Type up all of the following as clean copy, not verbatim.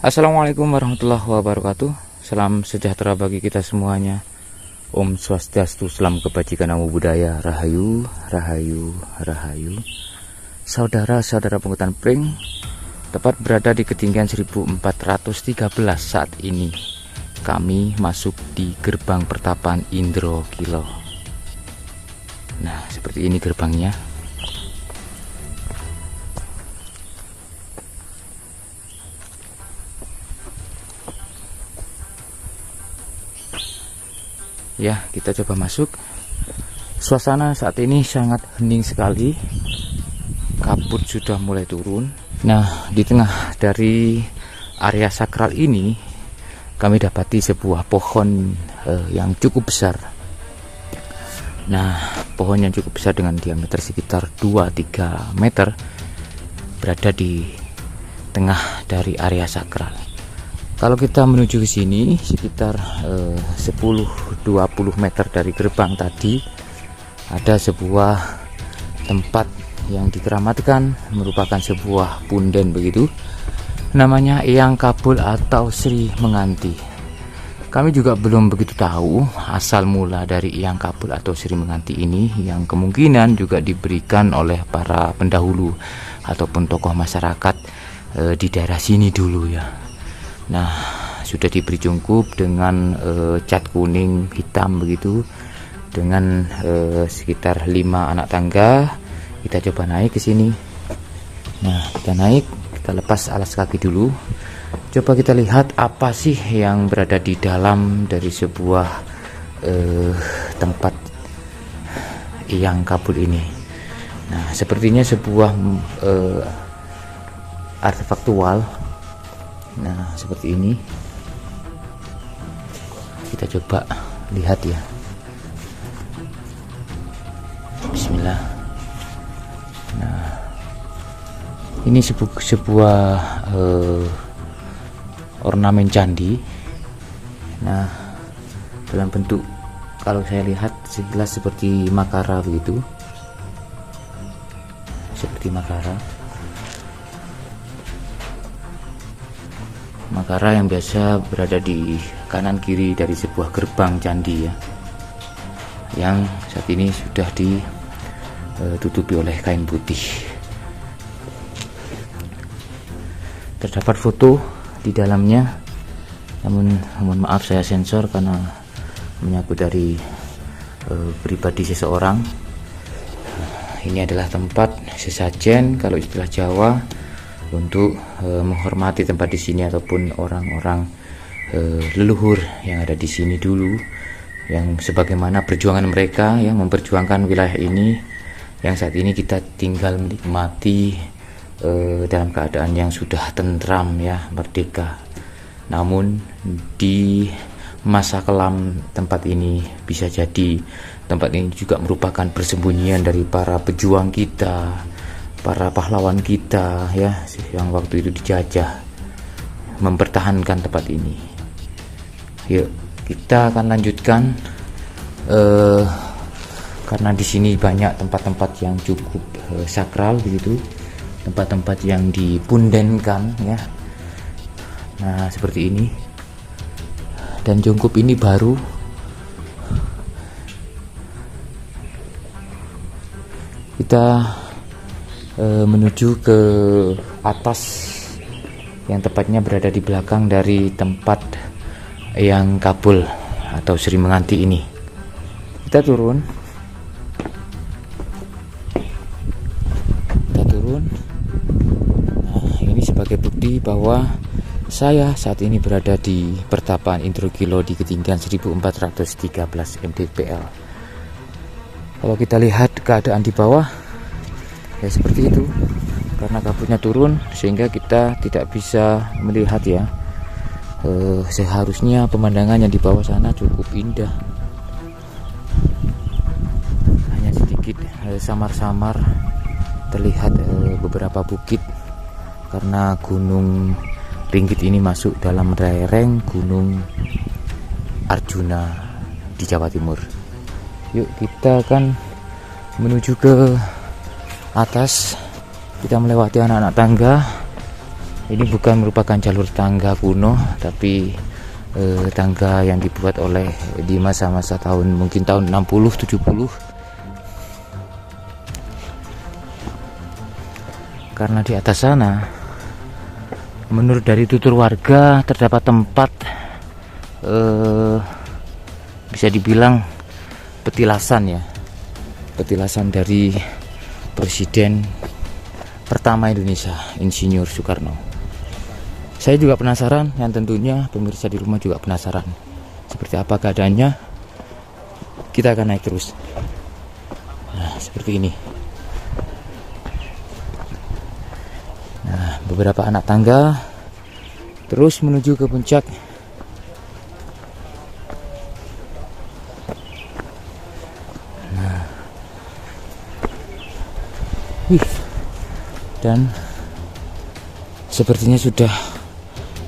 Assalamualaikum warahmatullahi wabarakatuh. Salam sejahtera bagi kita semuanya. Om Swastiastu, salam kebajikan, namo buddhaya, rahayu, rahayu, rahayu. Saudara-saudara pungutan pring, tepat berada di ketinggian 1413 saat ini. Kami masuk di gerbang pertapaan Indro Kilo. Nah, seperti ini gerbangnya. Ya, kita coba masuk. Suasana saat ini sangat hening sekali. Kabut sudah mulai turun. Nah, di tengah dari area sakral ini kami dapati sebuah pohon yang cukup besar. Nah, pohon yang cukup besar dengan diameter sekitar 2-3 meter berada di tengah dari area sakral. Kalau kita menuju ke sini sekitar 10-20 meter dari gerbang tadi ada sebuah tempat yang dikeramatkan, merupakan sebuah punden begitu. Namanya Eyang Kabul atau Sri Menganti. Kami juga belum begitu tahu asal mula dari Eyang Kabul atau Sri Menganti ini, yang kemungkinan juga diberikan oleh para pendahulu ataupun tokoh masyarakat di daerah sini dulu ya. Nah, sudah diberi cungkup dengan cat kuning hitam begitu, dengan sekitar 5 anak tangga. Kita coba naik ke sini. Nah, kita naik, kita lepas alas kaki dulu. Coba kita lihat apa sih yang berada di dalam dari sebuah tempat Eyang Kabul ini. Nah, sepertinya sebuah artefaktual. Nah, seperti ini. Kita coba lihat ya. Bismillah. Nah, ini sebuah ornamen candi. Nah, dalam bentuk, kalau saya lihat sekilas seperti makara begitu. Seperti makara. Makara yang biasa berada di kanan kiri dari sebuah gerbang candi ya, yang saat ini sudah ditutupi oleh kain putih. Terdapat foto di dalamnya, namun mohon maaf saya sensor karena menyangkut dari pribadi seseorang. Ini adalah tempat sesajen kalau istilah Jawa untuk menghormati tempat di sini ataupun orang-orang leluhur yang ada di sini dulu, yang sebagaimana perjuangan mereka yang memperjuangkan wilayah ini, yang saat ini kita tinggal menikmati dalam keadaan yang sudah tentram ya, merdeka. Namun di masa kelam tempat ini bisa jadi tempat ini juga merupakan persembunyian dari para pejuang kita, para pahlawan kita ya, yang waktu itu dijajah, mempertahankan tempat ini. Yuk, kita akan lanjutkan karena di sini banyak tempat-tempat yang cukup sakral begitu, tempat-tempat yang dipundenkan ya. Nah, seperti ini. Dan jungkup ini baru. Kita menuju ke atas, yang tepatnya berada di belakang dari tempat Eyang Kabul atau Sri Menganti ini. Kita turun. Nah, ini sebagai bukti bahwa saya saat ini berada di pertapaan Indro Kilo di ketinggian 1413 mdpl. Kalau kita lihat keadaan di bawah, ya seperti itu, karena kabutnya turun sehingga kita tidak bisa melihat ya. Seharusnya pemandangan yang di bawah sana cukup indah, hanya sedikit samar-samar terlihat beberapa bukit karena Gunung Ringgit ini masuk dalam lereng Gunung Arjuna di Jawa Timur. Yuk, kita akan menuju ke atas. Kita melewati anak-anak tangga Ini bukan merupakan jalur tangga kuno, tapi tangga yang dibuat oleh di masa-masa mungkin tahun 60-70. Karena di atas sana, menurut dari tutur warga, terdapat tempat bisa dibilang petilasan ya, petilasan dari Presiden pertama Indonesia, Insinyur Soekarno. Saya juga penasaran, yang tentunya pemirsa di rumah juga penasaran seperti apa keadaannya. Kita akan naik terus. Nah, seperti ini. Nah, beberapa anak tangga terus menuju ke puncak. Nah, dan sepertinya sudah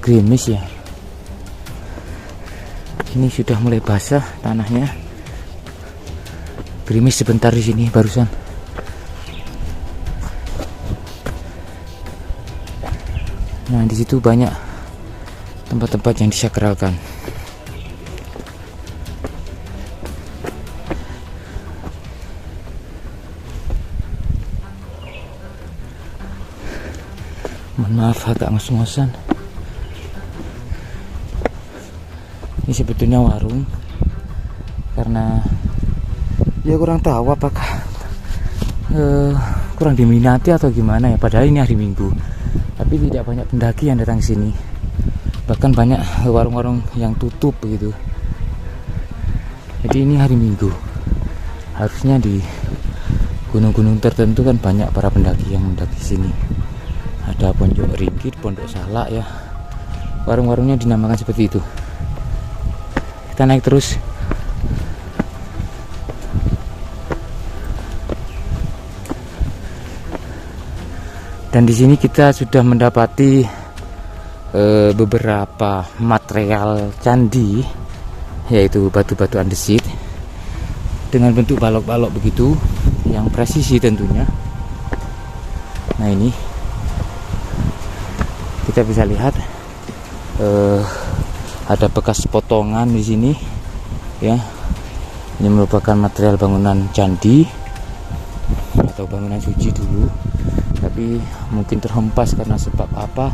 gerimis ya. Ini sudah mulai basah tanahnya. Gerimis sebentar di sini barusan. Nah, di situ banyak tempat-tempat yang disakralkan. Mohon maaf agak ngos-ngosan. Ini sebetulnya warung, karena ya kurang tahu apakah kurang diminati atau gimana ya. Padahal ini hari Minggu, tapi tidak banyak pendaki yang datang sini. Bahkan banyak warung-warung yang tutup begitu. Jadi ini hari Minggu. Harusnya di gunung-gunung tertentu kan banyak para pendaki yang mendaki sini. Ada Pondok Ringgit, Pondok Salak ya. Warung-warungnya dinamakan seperti itu. Kita naik terus. Dan di sini kita sudah mendapati beberapa material candi, yaitu batu-batu andesit dengan bentuk balok-balok begitu, yang presisi tentunya. Nah, ini kita bisa lihat ada bekas potongan di sini ya. Ini merupakan material bangunan candi atau bangunan suci dulu, tapi mungkin terhempas karena sebab apa,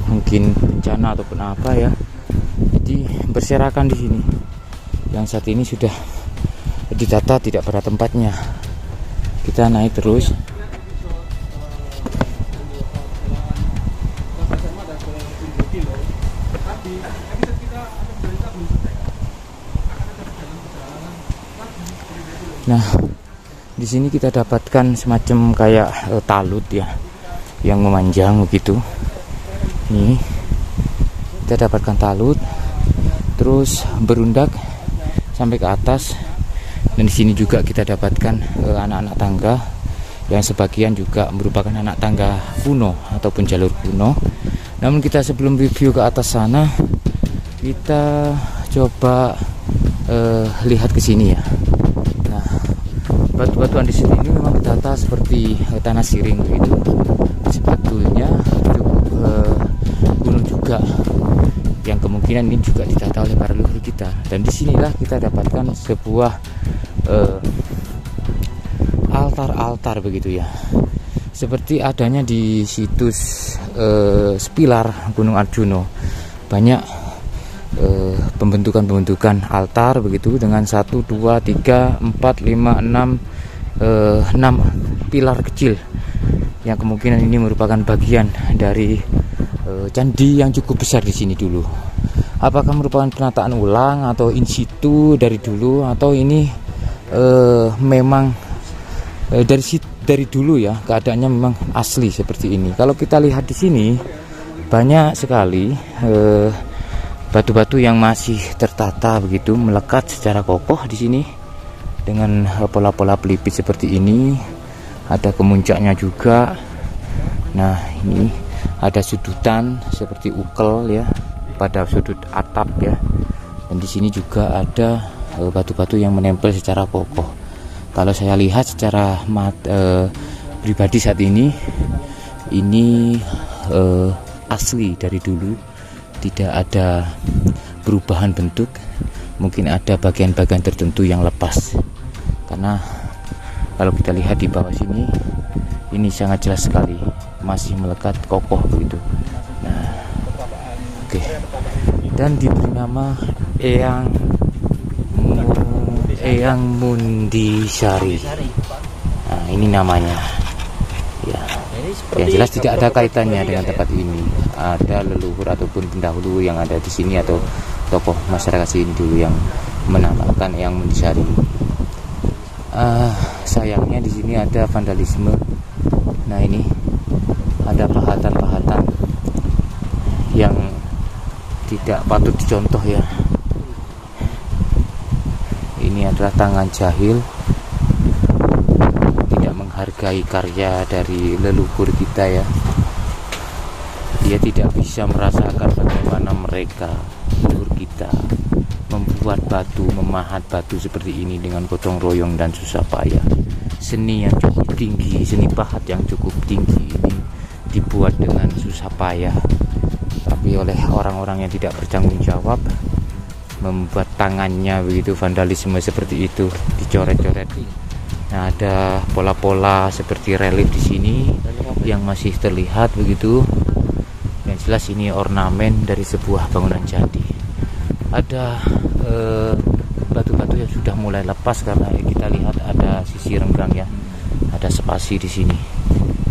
mungkin bencana ataupun apa ya. Jadi berserakan di sini, yang saat ini sudah ditata tidak pada tempatnya. Kita naik terus. Nah, di sini kita dapatkan semacam kayak talut ya, yang memanjang begitu. Nih, kita dapatkan talut, terus berundak sampai ke atas. Dan di sini juga kita dapatkan anak-anak tangga, yang sebagian juga merupakan anak tangga kuno ataupun jalur kuno. Namun kita sebelum review ke atas sana, kita coba lihat ke sini ya. Batu-batu andesit ini memang ditata seperti tanah siring begitu. Sebetulnya cukup kuno juga, yang kemungkinan ini juga ditata oleh para leluhur kita. Dan disinilah kita dapatkan sebuah altar-altar begitu ya, seperti adanya di situs Sepilar Gunung Arjuno. Banyak pembentukan altar begitu, dengan 1, 2, 3, 4, 5, 6 pilar kecil, yang kemungkinan ini merupakan bagian dari candi yang cukup besar di sini dulu. Apakah merupakan penataan ulang atau in situ dari dulu, atau ini memang dari dulu ya, keadaannya memang asli seperti ini. Kalau kita lihat di sini banyak sekali batu-batu yang masih tertata begitu, melekat secara kokoh di sini dengan pola-pola pelipis seperti ini. Ada kemuncaknya juga. Nah, ini ada sudutan seperti ukel ya pada sudut atap ya. Dan di sini juga ada batu-batu yang menempel secara kokoh. Kalau saya lihat secara pribadi saat ini asli dari dulu, tidak ada perubahan bentuk. Mungkin ada bagian-bagian tertentu yang lepas, karena kalau kita lihat di bawah sini, ini sangat jelas sekali masih melekat kokoh begitu. Nah, oke. Dan diberi nama Eyang Mundisari. Nah, ini namanya. Ya. Yang jelas tidak ada kaitannya dengan tempat ini. Ada leluhur ataupun pendahulu yang ada di sini atau tokoh masyarakat sini dulu yang menamakan Eyang Mundisari. Sayangnya di sini ada vandalisme. Nah, ini ada pahatan-pahatan yang tidak patut dicontoh ya. Ini adalah tangan jahil, tidak menghargai karya dari leluhur kita ya. Dia tidak bisa merasakan bagaimana mereka, leluhur kita, membuat batu, memahat batu seperti ini dengan gotong royong dan susah payah. Seni yang cukup tinggi, seni pahat yang cukup tinggi ini dibuat dengan susah payah, tapi oleh orang-orang yang tidak bertanggung jawab, membuat tangannya begitu vandalisme seperti itu, dicoret-coret. Nah, ada pola-pola seperti relief di sini yang masih terlihat begitu. Yang jelas ini ornamen dari sebuah bangunan candi. Ada batu-batu yang sudah mulai lepas karena kita lihat ada sisi renggang ya, ada spasi di sini.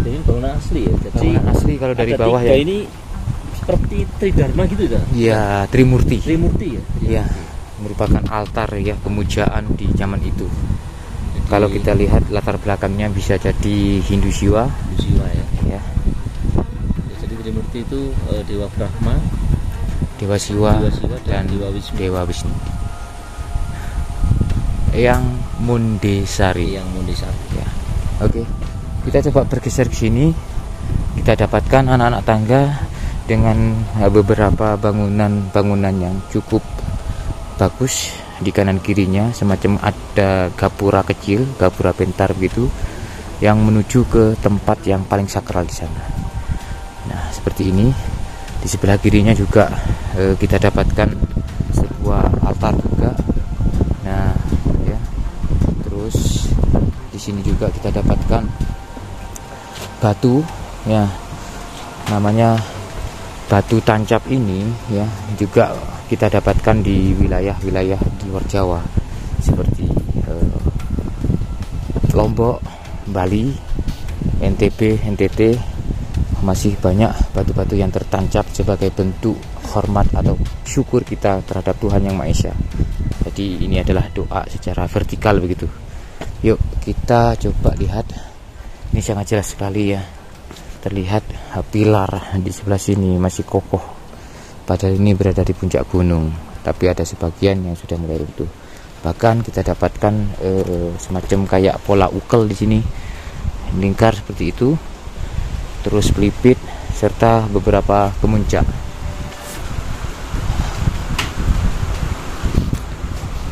Ini bangunan asli ya. Jadi bangunan asli kalau dari bawah ya. Ini seperti Tridharma gitu ya? Iya, Trimurti. Trimurti ya. Iya, merupakan altar ya pemujaan di zaman itu. Jadi, kalau kita lihat latar belakangnya bisa jadi Hindu Siwa. Hindu Siwa ya. Ya. Jadi Trimurti itu Dewa Brahma, Dewa Siwa, dan Dewa Wisnu. Eyang Mundisari. Eyang Mundisari. Ya. Oke. Kita coba bergeser ke sini. Kita dapatkan anak-anak tangga dengan beberapa bangunan yang cukup bagus di kanan kirinya, semacam ada gapura kecil, gapura pentar begitu, yang menuju ke tempat yang paling sakral di sana. Nah, seperti ini. Di sebelah kirinya juga kita dapatkan sebuah altar juga. Nah, ya. Terus di sini juga kita dapatkan batu, ya, namanya batu tancap ini, ya, juga kita dapatkan di wilayah-wilayah di luar Jawa seperti Lombok, Bali, NTB, NTT. Masih banyak batu-batu yang tertancap sebagai bentuk hormat atau syukur kita terhadap Tuhan Yang Maha Esa. Jadi ini adalah doa secara vertikal begitu. Yuk kita coba lihat. Ini sangat jelas sekali ya. Terlihat pilar di sebelah sini masih kokoh. Padahal ini berada di puncak gunung, tapi ada sebagian yang sudah mulai runtuh. Bahkan kita dapatkan semacam kayak pola ukel di sini, lingkar seperti itu. Terus pelipit serta beberapa kemuncak.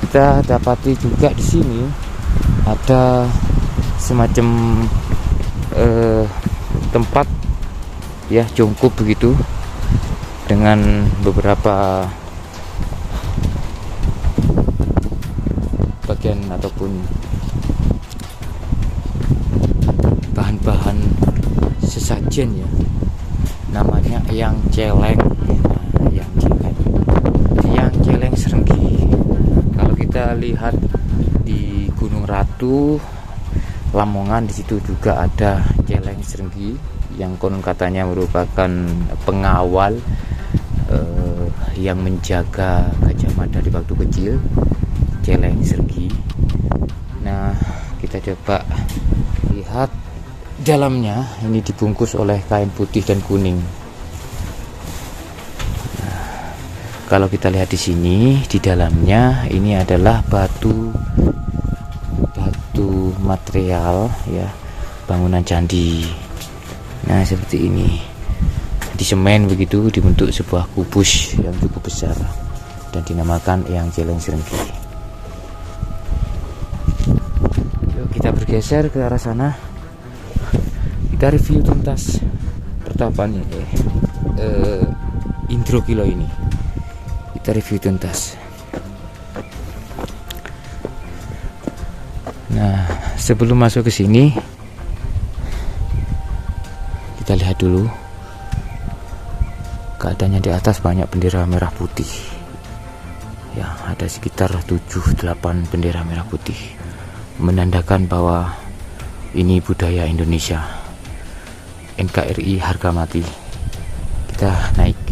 Kita dapati juga di sini ada semacam tempat ya jongkok begitu dengan beberapa bagian ataupun bahan-bahan sesajen ya, namanya Eyang Celeng. Eyang Celeng Srenggi. Kalau kita lihat di Gunung Ratu Lamongan, di situ juga ada Celeng Srenggi yang konon katanya merupakan pengawal yang menjaga Gajah Mada di waktu kecil, Celeng Srenggi. Nah, kita coba lihat dalamnya. Ini dibungkus oleh kain putih dan kuning. Nah, kalau kita lihat di sini, di dalamnya ini adalah batu material ya, bangunan candi. Nah, seperti ini. Di semen begitu dibentuk sebuah kubus yang cukup besar dan dinamakan Eyang Celeng Srenggi. Yuk kita bergeser ke arah sana. Kita review tuntas pertapan Indrokilo ini. Kita review tuntas. Nah, sebelum masuk ke sini, kita lihat dulu keadaannya. Di atas banyak bendera merah putih. Ya, ada sekitar 7-8 bendera merah putih, menandakan bahwa ini budaya Indonesia. NKRI harga mati. Kita naik.